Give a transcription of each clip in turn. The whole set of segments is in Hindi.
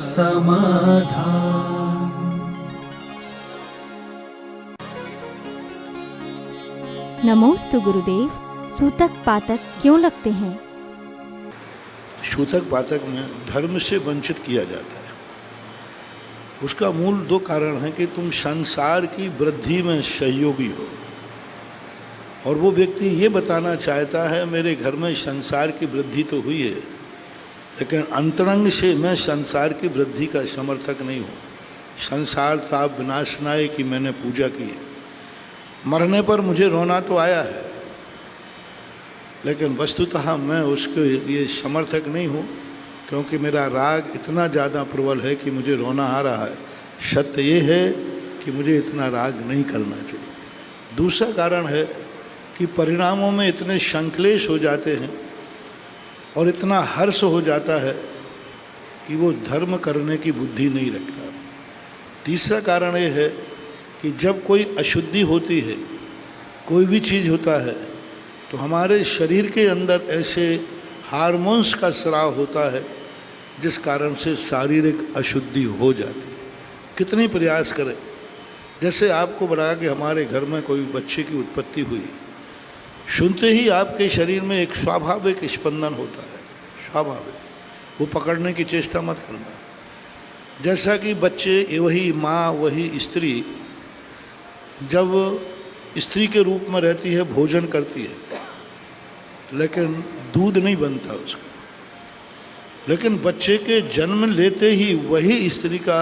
समाधान। नमोस्तु गुरुदेव। सूतक पातक क्यों लगते हैं? सूतक पातक में धर्म से वंचित किया जाता है। उसका मूल दो कारण है कि तुम संसार की वृद्धि में सहयोगी हो, और वो व्यक्ति ये बताना चाहता है मेरे घर में संसार की वृद्धि तो हुई है, लेकिन अंतरंग से मैं संसार की वृद्धि का समर्थक नहीं हूँ। संसार ताप विनाशनाय की मैंने पूजा की है, मरने पर मुझे रोना तो आया है, लेकिन वस्तुतः मैं उसके लिए समर्थक नहीं हूँ, क्योंकि मेरा राग इतना ज़्यादा प्रबल है कि मुझे रोना आ रहा है। सत्य ये है कि मुझे इतना राग नहीं करना चाहिए। दूसरा कारण है कि परिणामों में इतने संक्लेश हो जाते हैं और इतना हर्ष हो जाता है कि वो धर्म करने की बुद्धि नहीं रखता। तीसरा कारण ये है कि जब कोई अशुद्धि होती है, कोई भी चीज़ होता है, तो हमारे शरीर के अंदर ऐसे हार्मोन्स का स्राव होता है जिस कारण से शारीरिक अशुद्धि हो जाती है। कितनी प्रयास करें। जैसे आपको बताया कि हमारे घर में कोई बच्चे की उत्पत्ति हुई, सुनते ही आपके शरीर में एक स्वाभाविक स्पंदन होता है, स्वाभाविक। वो पकड़ने की चेष्टा मत करना। जैसा कि बच्चे, वही माँ, वही स्त्री जब स्त्री के रूप में रहती है, भोजन करती है, लेकिन दूध नहीं बनता उसका। लेकिन बच्चे के जन्म लेते ही वही स्त्री का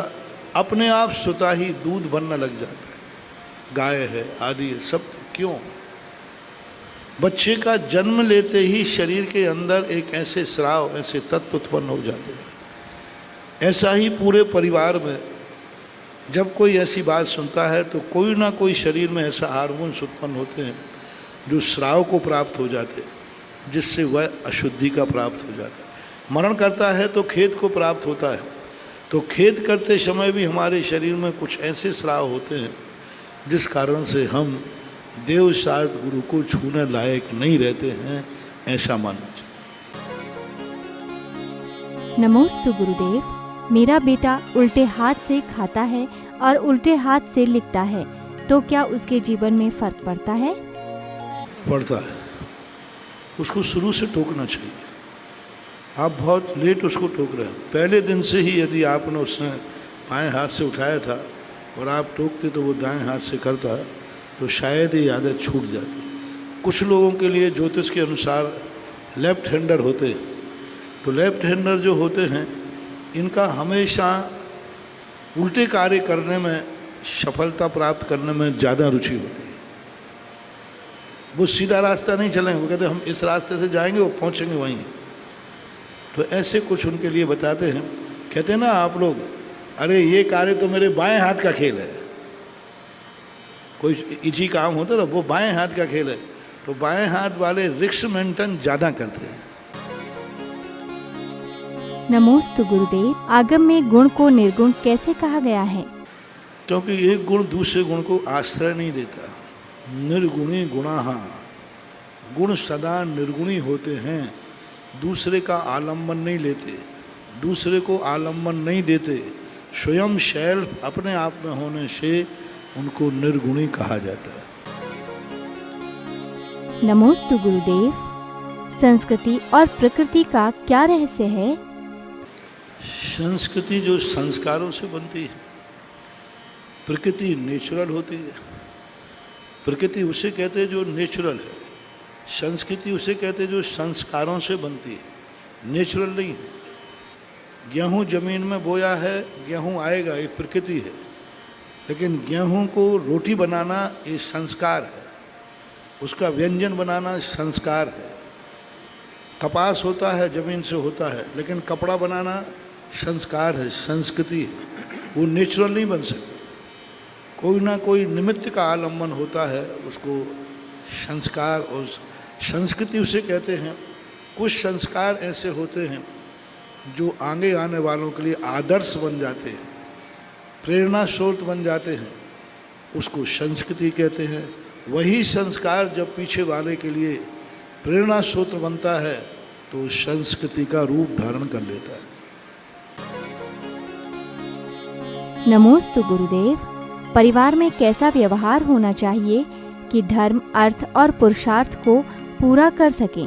अपने आप स्वतः ही दूध बनने लग जाता है। गाय है आदि है, सब। क्यों? बच्चे का जन्म लेते ही शरीर के अंदर एक ऐसे स्राव, ऐसे तत्व उत्पन्न हो जाते हैं। ऐसा ही पूरे परिवार में जब कोई ऐसी बात सुनता है तो कोई ना कोई शरीर में ऐसा हार्मोन्स उत्पन्न होते हैं जो स्राव को प्राप्त हो जाते हैं, जिससे वह अशुद्धि का प्राप्त हो जाता है। मरण करता है तो खेद को प्राप्त होता है, तो खेद करते समय भी हमारे शरीर में कुछ ऐसे स्राव होते हैं जिस कारण से हम देव शास्त्र गुरु को छूने लायक नहीं रहते हैं, ऐसा मानना चाहिए। नमोस्तु गुरुदेव। मेरा बेटा उल्टे हाथ से खाता है और उल्टे हाथ से लिखता है, तो क्या उसके जीवन में फर्क पड़ता है? पड़ता है। उसको शुरू से टोकना चाहिए। आप बहुत लेट उसको टोक रहे हैं। पहले दिन से ही यदि आपने उसने बाएं हाथ से उठाया था और आप टोकते तो वो दाएं हाथ से करता, तो शायद ये आदत छूट जाती। कुछ लोगों के लिए ज्योतिष के अनुसार लेफ्ट हैंडर होते हैं, तो लेफ्ट हैंडर जो होते हैं इनका हमेशा उल्टे कार्य करने में, सफलता प्राप्त करने में ज़्यादा रुचि होती है। वो सीधा रास्ता नहीं चलेंगे, वो कहते हैं हम इस रास्ते से जाएंगे, वो पहुंचेंगे वहीं। तो ऐसे कुछ उनके लिए बताते हैं। कहते हैं ना आप लोग, अरे ये कार्य तो मेरे बाएं हाथ का खेल है। कोई इजी काम होता है ना, वो बाएं हाथ का खेल है, तो बाएं हाथ वाले रिस्क मेंटेन ज़्यादा करते हैं। नमोस्तु गुरुदेव। आगम में गुण को निर्गुण कैसे कहा गया है? क्योंकि एक गुण दूसरे गुण को आश्रय नहीं देता। निर्गुणी गुणाः, गुण सदा निर्गुणी होते हैं, दूसरे का आलम्बन नहीं लेते, दूसरे को आलम्बन नहीं देते। स्वयं शैल अपने आप में होने से उनको निर्गुणी कहा जाता है। नमोस्तु गुरुदेव। संस्कृति और प्रकृति का क्या रहस्य है? संस्कृति जो संस्कारों से बनती है, प्रकृति नेचुरल होती है। प्रकृति उसे कहते हैं जो नेचुरल है, संस्कृति उसे कहते हैं जो संस्कारों से बनती है, नेचुरल नहीं है। गेहूँ जमीन में बोया है, गेहूँ आएगा, ये प्रकृति है। लेकिन गेहूँ को रोटी बनाना ये संस्कार है, उसका व्यंजन बनाना संस्कार है। कपास होता है, जमीन से होता है, लेकिन कपड़ा बनाना संस्कार है, संस्कृति है। वो नेचुरल नहीं बन सकता। कोई ना कोई निमित्त का आलम्बन होता है, उसको संस्कार और संस्कृति उसे कहते हैं। कुछ संस्कार ऐसे होते हैं जो आगे आने वालों के लिए आदर्श बन जाते हैं, प्रेरणा स्रोत बन जाते हैं, उसको संस्कृति कहते हैं। वही संस्कार जब पीछे वाले के लिए प्रेरणा स्रोत बनता है तो संस्कृति का रूप धारण कर लेता है। नमोस्तु गुरुदेव। परिवार में कैसा व्यवहार होना चाहिए कि धर्म, अर्थ और पुरुषार्थ को पूरा कर सकें?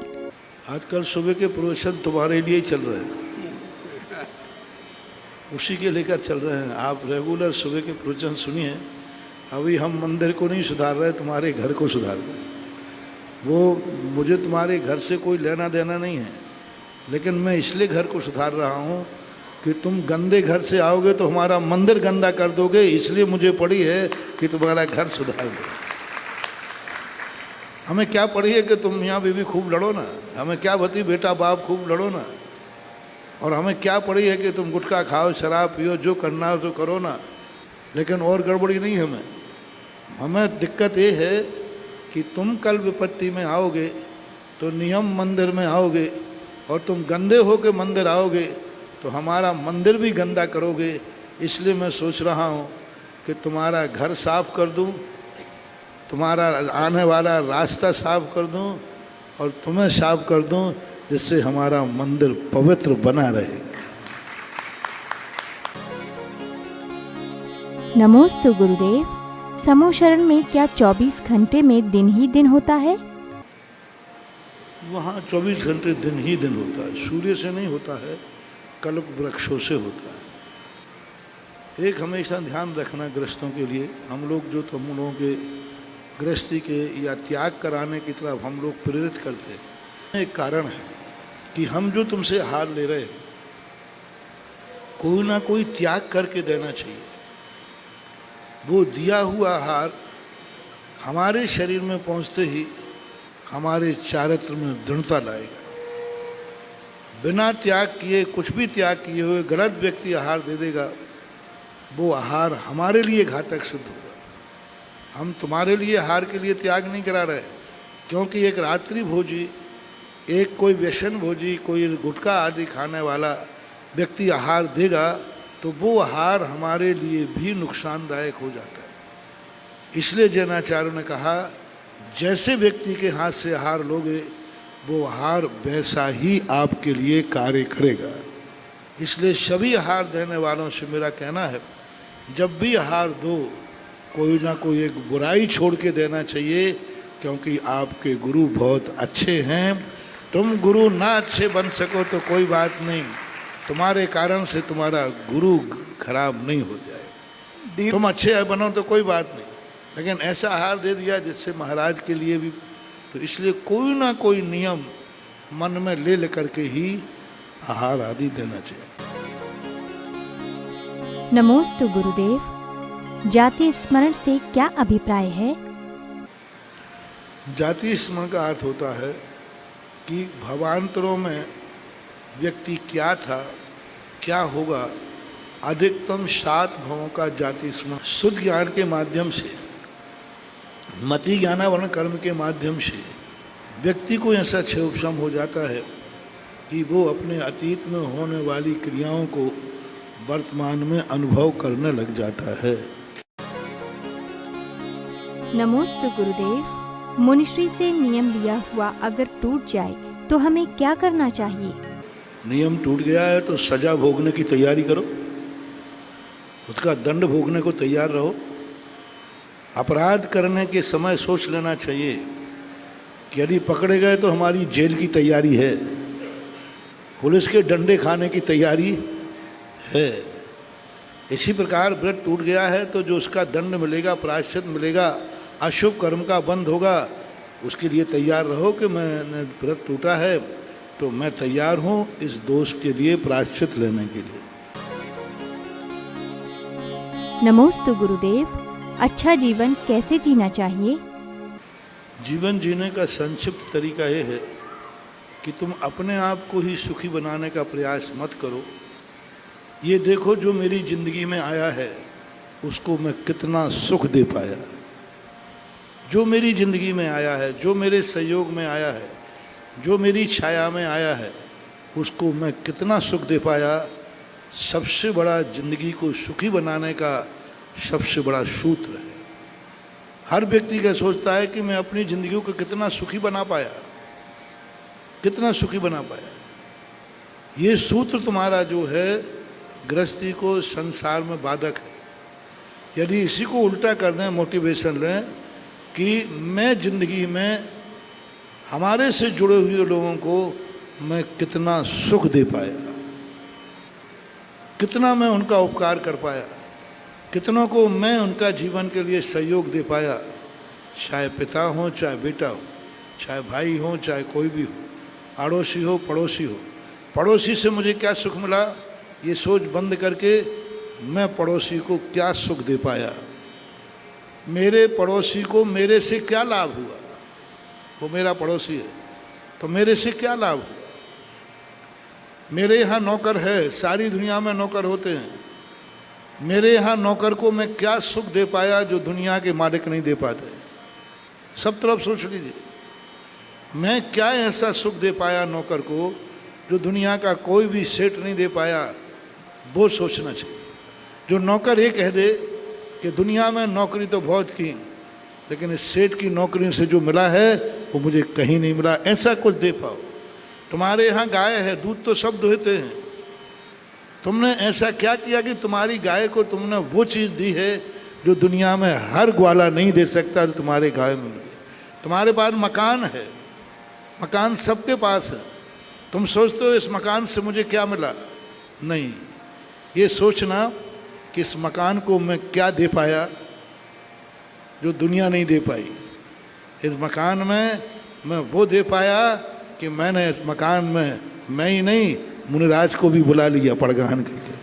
आजकल सुबह के प्रवचन तुम्हारे लिए ही चल रहे हैं, उसी के लेकर चल रहे हैं। आप रेगुलर सुबह के प्रवचन सुनिए। अभी हम मंदिर को नहीं सुधार रहे, तुम्हारे घर को सुधार रहे। वो मुझे तुम्हारे घर से कोई लेना देना नहीं है, लेकिन मैं इसलिए घर को सुधार रहा हूँ कि तुम गंदे घर से आओगे तो हमारा मंदिर गंदा कर दोगे, इसलिए मुझे पड़ी है कि तुम्हारा घर सुधार दो। हमें क्या पड़ी है कि तुम मियाँ बीवी खूब लड़ो ना, हमें क्या पति बेटा बाप खूब लड़ो ना, और हमें क्या पड़ी है कि तुम गुटखा खाओ, शराब पियो, जो करना हो तो करो ना, लेकिन और गड़बड़ी नहीं। हमें दिक्कत ये है कि तुम कल विपत्ति में आओगे तो नियम मंदिर में आओगे, और तुम गंदे हो के मंदिर आओगे तो हमारा मंदिर भी गंदा करोगे। इसलिए मैं सोच रहा हूँ कि तुम्हारा घर साफ कर दूँ, तुम्हारा आने वाला रास्ता साफ कर दूँ और तुम्हें साफ कर दूँ, जिससे हमारा मंदिर पवित्र बना रहे। नमोस्तु गुरुदेव। समूह शरण में क्या 24 घंटे में दिन ही दिन होता है? वहाँ 24 घंटे दिन ही दिन होता है, सूर्य से नहीं होता है, कल्प वृक्षों से होता है। एक हमेशा ध्यान रखना गृहस्थों के लिए, हम लोग जो तुम लोगों के गृहस्थी के या त्याग कराने की तरफ हम लोग प्रेरित करते हैं, एक कारण है कि हम जो तुमसे आहार ले रहे हैं, कोई ना कोई त्याग करके देना चाहिए। वो दिया हुआ आहार हमारे शरीर में पहुंचते ही हमारे चारित्र में दृढ़ता लाएगा। बिना त्याग किए, कुछ भी त्याग किए हुए गलत व्यक्ति आहार दे देगा, वो आहार हमारे लिए घातक सिद्ध होगा। हम तुम्हारे लिए आहार के लिए त्याग नहीं करा रहे, क्योंकि एक रात्रि भोजी, एक कोई व्यसन भोजी, कोई गुटखा आदि खाने वाला व्यक्ति आहार देगा तो वो आहार हमारे लिए भी नुकसानदायक हो जाता है। इसलिए जैनाचार्यों ने कहा, जैसे व्यक्ति के हाथ से आहार लोगे वो आहार वैसा ही आपके लिए कार्य करेगा। इसलिए सभी आहार देने वालों से मेरा कहना है, जब भी आहार दो, कोई ना कोई एक बुराई छोड़ के देना चाहिए, क्योंकि आपके गुरु बहुत अच्छे हैं। तुम गुरु ना अच्छे बन सको तो कोई बात नहीं, तुम्हारे कारण से तुम्हारा गुरु खराब नहीं हो जाए। तुम अच्छे बनो तो कोई बात नहीं, लेकिन ऐसा आहार दे दिया जिससे महाराज के लिए भी, तो इसलिए कोई ना कोई नियम मन में ले लेकर के ही आहार आदि देना चाहिए। नमोस्तु गुरुदेव। जाति स्मरण से क्या अभिप्राय है? जाति स्मरण का अर्थ होता है कि भवांतरों में व्यक्ति क्या था, क्या होगा, अधिकतम 7 भवों का जाति स्मरण शुद्ध ज्ञान के माध्यम से, मति ज्ञानावरण कर्म के माध्यम से व्यक्ति को ऐसा क्षयोपशम हो जाता है कि वो अपने अतीत में होने वाली क्रियाओं को वर्तमान में अनुभव करने लग जाता है। नमोस्तु गुरुदेव। मुनिश्री से नियम लिया हुआ अगर टूट जाए तो हमें क्या करना चाहिए? नियम टूट गया है तो सजा भोगने की तैयारी करो, उसका दंड भोगने को तैयार रहो। अपराध करने के समय सोच लेना चाहिए कि यदि पकड़े गए तो हमारी जेल की तैयारी है, पुलिस के डंडे खाने की तैयारी है। इसी प्रकार व्रत टूट गया है तो जो उसका दंड मिलेगा, प्रायश्चित मिलेगा, अशुभ कर्म का बंध होगा, उसके लिए तैयार रहो कि मैंने व्रत टूटा है तो मैं तैयार हूँ इस दोष के लिए प्रायश्चित लेने के लिए। नमोस्तु गुरुदेव। अच्छा जीवन कैसे जीना चाहिए? जीवन जीने का संक्षिप्त तरीका ये है कि तुम अपने आप को ही सुखी बनाने का प्रयास मत करो। ये देखो जो मेरी जिंदगी में आया है उसको मैं कितना सुख दे पाया, जो मेरी जिंदगी में आया है, जो मेरे सहयोग में आया है, जो मेरी छाया में आया है, उसको मैं कितना सुख दे पाया। सबसे बड़ा जिंदगी को सुखी बनाने का सबसे बड़ा सूत्र है। हर व्यक्ति क्या सोचता है कि मैं अपनी जिंदगी को कितना सुखी बना पाया, कितना सुखी बना पाया। ये सूत्र तुम्हारा जो है गृहस्थी को संसार में बाधक है। यदि इसी को उल्टा कर दें, मोटिवेशन लें कि मैं ज़िंदगी में हमारे से जुड़े हुए लोगों को मैं कितना सुख दे पाया, कितना मैं उनका उपकार कर पाया, कितनों को मैं उनका जीवन के लिए सहयोग दे पाया, चाहे पिता हो चाहे बेटा हो, चाहे भाई हो चाहे कोई भी हो, अड़ोसी हो पड़ोसी हो। पड़ोसी से मुझे क्या सुख मिला, ये सोच बंद करके मैं पड़ोसी को क्या सुख दे पाया, मेरे पड़ोसी को मेरे से क्या लाभ हुआ, वो मेरा पड़ोसी है तो मेरे से क्या लाभ हुआ। मेरे यहाँ नौकर है, सारी दुनिया में नौकर होते हैं, मेरे यहाँ नौकर को मैं क्या सुख दे पाया जो दुनिया के मालिक नहीं दे पाते। सब तरफ सोच लीजिए, मैं क्या ऐसा सुख दे पाया नौकर को जो दुनिया का कोई भी सेठ नहीं दे पाया। वो सोचना चाहिए। जो नौकर ये कह दे कि दुनिया में नौकरी तो बहुत की, लेकिन इस सेठ की नौकरी से जो मिला है वो मुझे कहीं नहीं मिला, ऐसा कुछ दे पाओ। तुम्हारे यहाँ गाय है, दूध तो सब दुहते हैं, तुमने ऐसा क्या किया कि तुम्हारी गाय को तुमने वो चीज़ दी है जो दुनिया में हर ग्वाला नहीं दे सकता, जो तुम्हारे गाय में मिली। तुम्हारे पास मकान है, मकान सबके पास है, तुम सोचते हो इस मकान से मुझे क्या मिला, नहीं। ये सोचना कि इस मकान को मैं क्या दे पाया जो दुनिया नहीं दे पाई। इस मकान में मैं वो दे पाया कि मैंने इस मकान में मैं ही नहीं मुनिराज को भी बुला लिया पड़गान करके।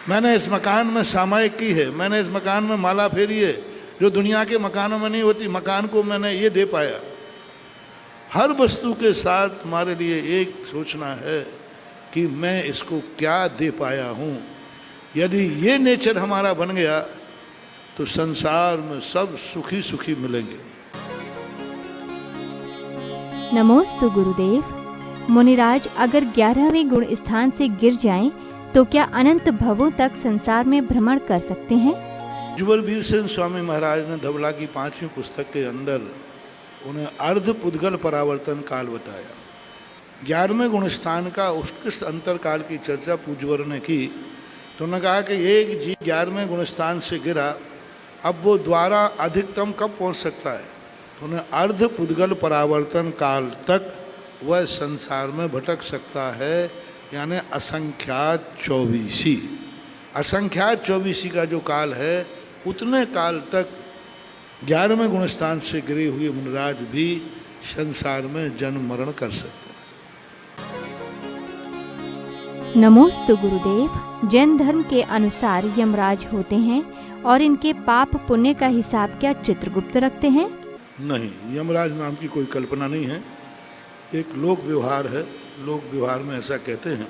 मैंने इस मकान में सामायिक की है, मैंने इस मकान में माला फेरी है जो दुनिया के मकानों में नहीं होती। मकान को मैंने ये दे पाया। हर वस्तु के साथ तुम्हारे लिए एक सोचना है कि मैं इसको क्या दे पाया हूँ। यदि ये नेचर हमारा बन गया तो संसार में सब सुखी सुखी मिलेंगे। नमोस्तु गुरुदेव। मुनिराज अगर 11वें गुण स्थान से गिर जाएं तो क्या अनंत भवों तक संसार में भ्रमण कर सकते हैं? जुगलबीर सिंह स्वामी महाराज ने धवला की 5वीं पुस्तक के अंदर उन्हें अर्ध पुद्गल परावर्तन काल बताया। 11वें गुण स्थान का उत्कृष्ट अंतर काल की चर्चा पूज्यवर ने की तो उन्होंने कहा कि एक जीव 11वें गुण स्थान से गिरा, अब वो द्वारा अधिकतम कब पहुंच सकता है? तो उन्हें अर्ध पुद्गल परावर्तन काल तक वह संसार में भटक सकता है, यानी असंख्यात 24। असंख्यात 24 का जो काल है उतने काल तक 11वें गुण स्थान से गिरे हुए मुनिराज भी संसार में जन्म मरण कर सकते हैं। नमोस्तु गुरुदेव। जैन धर्म के अनुसार यमराज होते हैं और इनके पाप पुण्य का हिसाब क्या चित्रगुप्त रखते हैं? नहीं, यमराज नाम की कोई कल्पना नहीं है, एक लोक व्यवहार है। लोक व्यवहार में ऐसा कहते हैं।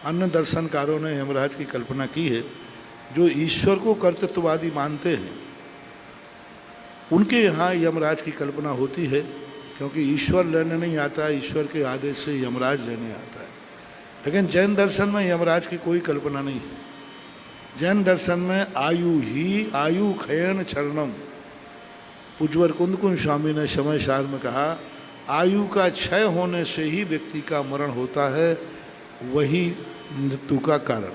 अन्य दर्शनकारों ने यमराज की कल्पना की है। जो ईश्वर को कर्तृत्ववादी मानते हैं उनके यहाँ यमराज की कल्पना होती है, क्योंकि ईश्वर लेने नहीं आता, ईश्वर के आदेश से यमराज लेने आता है। लेकिन जैन दर्शन में यमराज की कोई कल्पना नहीं है। जैन दर्शन में आयु ही आयु खयन चरणम। पूज्यवर कुंदकुंज स्वामी ने समय सार में कहा, आयु का क्षय होने से ही व्यक्ति का मरण होता है, वही मृत्यु का कारण।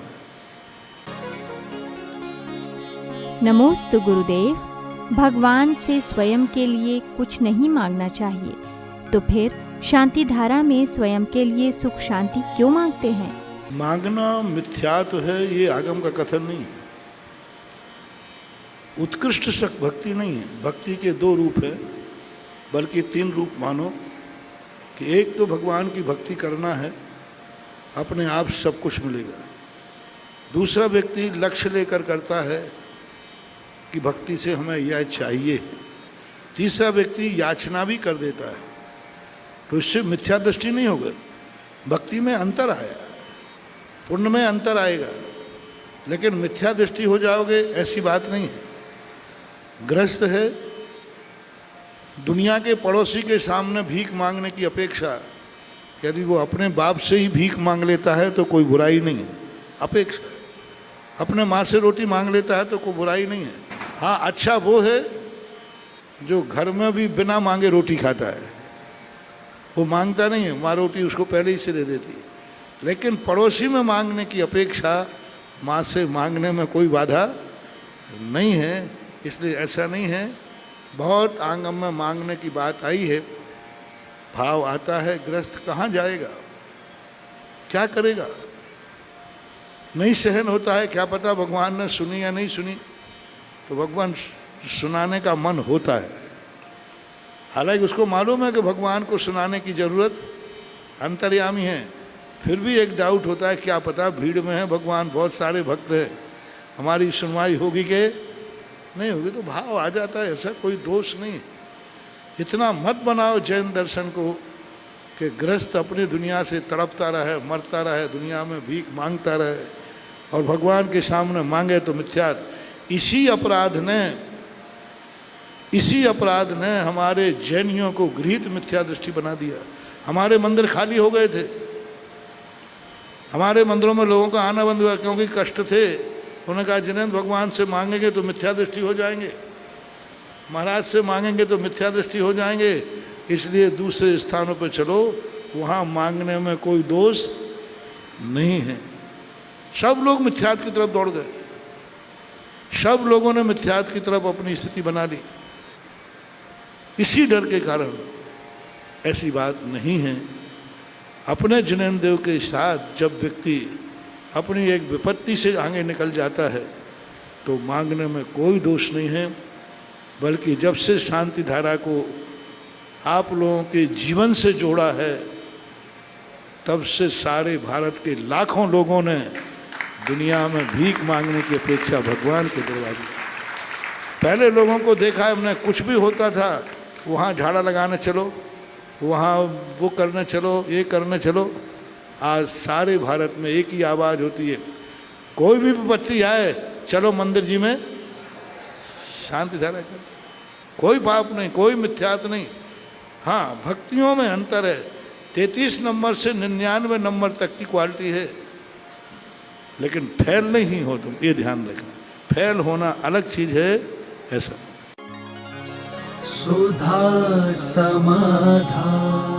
नमोस्तु गुरुदेव। भगवान से स्वयं के लिए कुछ नहीं मांगना चाहिए, तो फिर शांति धारा में स्वयं के लिए सुख शांति क्यों मांगते हैं? मांगना मिथ्या तो है, ये आगम का कथन नहीं है। उत्कृष्ट सक भक्ति नहीं है। भक्ति के 2 रूप हैं, बल्कि 3 रूप मानो कि एक तो भगवान की भक्ति करना है, अपने आप सब कुछ मिलेगा। दूसरा व्यक्ति लक्ष्य लेकर करता है कि भक्ति से हमें यह चाहिए। तीसरा व्यक्ति याचना भी कर देता है, तो इससे मिथ्या दृष्टि नहीं होगा। भक्ति में अंतर आया, पुण्य में अंतर आएगा, लेकिन मिथ्या दृष्टि हो जाओगे ऐसी बात नहीं है। गृहस्थ है, दुनिया के पड़ोसी के सामने भीख मांगने की अपेक्षा यदि वो अपने बाप से ही भीख मांग लेता है तो कोई बुराई नहीं है। अपेक्षा अपने माँ से रोटी मांग लेता है तो कोई बुराई नहीं है। हाँ, अच्छा वो है जो घर में भी बिना मांगे रोटी खाता है, वो मांगता नहीं है, माँ रोटी उसको पहले ही से दे देती है। लेकिन पड़ोसी में मांगने की अपेक्षा माँ से मांगने में कोई बाधा नहीं है, इसलिए ऐसा नहीं है। बहुत आंगम में मांगने की बात आई है, भाव आता है, ग्रस्त कहाँ जाएगा, क्या करेगा, नहीं सहन होता है। क्या पता भगवान ने सुनी या नहीं सुनी, तो भगवान सुनाने का मन होता है। हालांकि उसको मालूम है कि भगवान को सुनाने की जरूरत, अंतर्यामी है, फिर भी एक डाउट होता है, क्या पता भीड़ में है भगवान, बहुत सारे भक्त हैं, हमारी सुनवाई होगी कि नहीं होगी, तो भाव आ जाता है। ऐसा कोई दोष नहीं। इतना मत बनाओ जैन दर्शन को कि गृहस्थ अपनी दुनिया से तड़पता रहे, मरता रहे, दुनिया में भीख मांगता रहे और भगवान के सामने मांगे तो मिथ्या। इसी अपराध ने हमारे जैनियों को गृहीत मिथ्या दृष्टि बना दिया। हमारे मंदिर खाली हो गए थे, हमारे मंदिरों में लोगों का आना बंद हुआ क्योंकि कष्ट थे। उन्होंने कहा जिनेंद्र भगवान से मांगेंगे तो मिथ्या दृष्टि हो जाएंगे, महाराज से मांगेंगे तो मिथ्या दृष्टि हो जाएंगे, इसलिए दूसरे स्थानों पर चलो, वहाँ मांगने में कोई दोष नहीं है। सब लोग मिथ्यात की तरफ दौड़ गए, सब लोगों ने मिथ्यात की तरफ अपनी स्थिति बना ली। इसी डर के कारण ऐसी बात नहीं है। अपने जिनेंद्र देव के साथ जब व्यक्ति अपनी एक विपत्ति से आगे निकल जाता है तो मांगने में कोई दोष नहीं है, बल्कि जब से शांति धारा को आप लोगों के जीवन से जोड़ा है तब से सारे भारत के लाखों लोगों ने दुनिया में भीख मांगने की अपेक्षा भगवान के दरवाजे। पहले लोगों को देखा है हमने, कुछ भी होता था वहाँ झाड़ा लगाने चलो, वहाँ वो करने चलो, ये करने चलो। आज सारे भारत में एक ही आवाज़ होती है, कोई भी विपत्ति आए चलो मंदिर जी में शांति धारा कर। कोई पाप नहीं, कोई मिथ्यात नहीं। हाँ, भक्तियों में अंतर है, 33 नंबर से 99 नंबर तक की क्वालिटी है, लेकिन फैल नहीं हो तुम, ये ध्यान रखना। फैल होना अलग चीज है। ऐसा सुधा समाधान।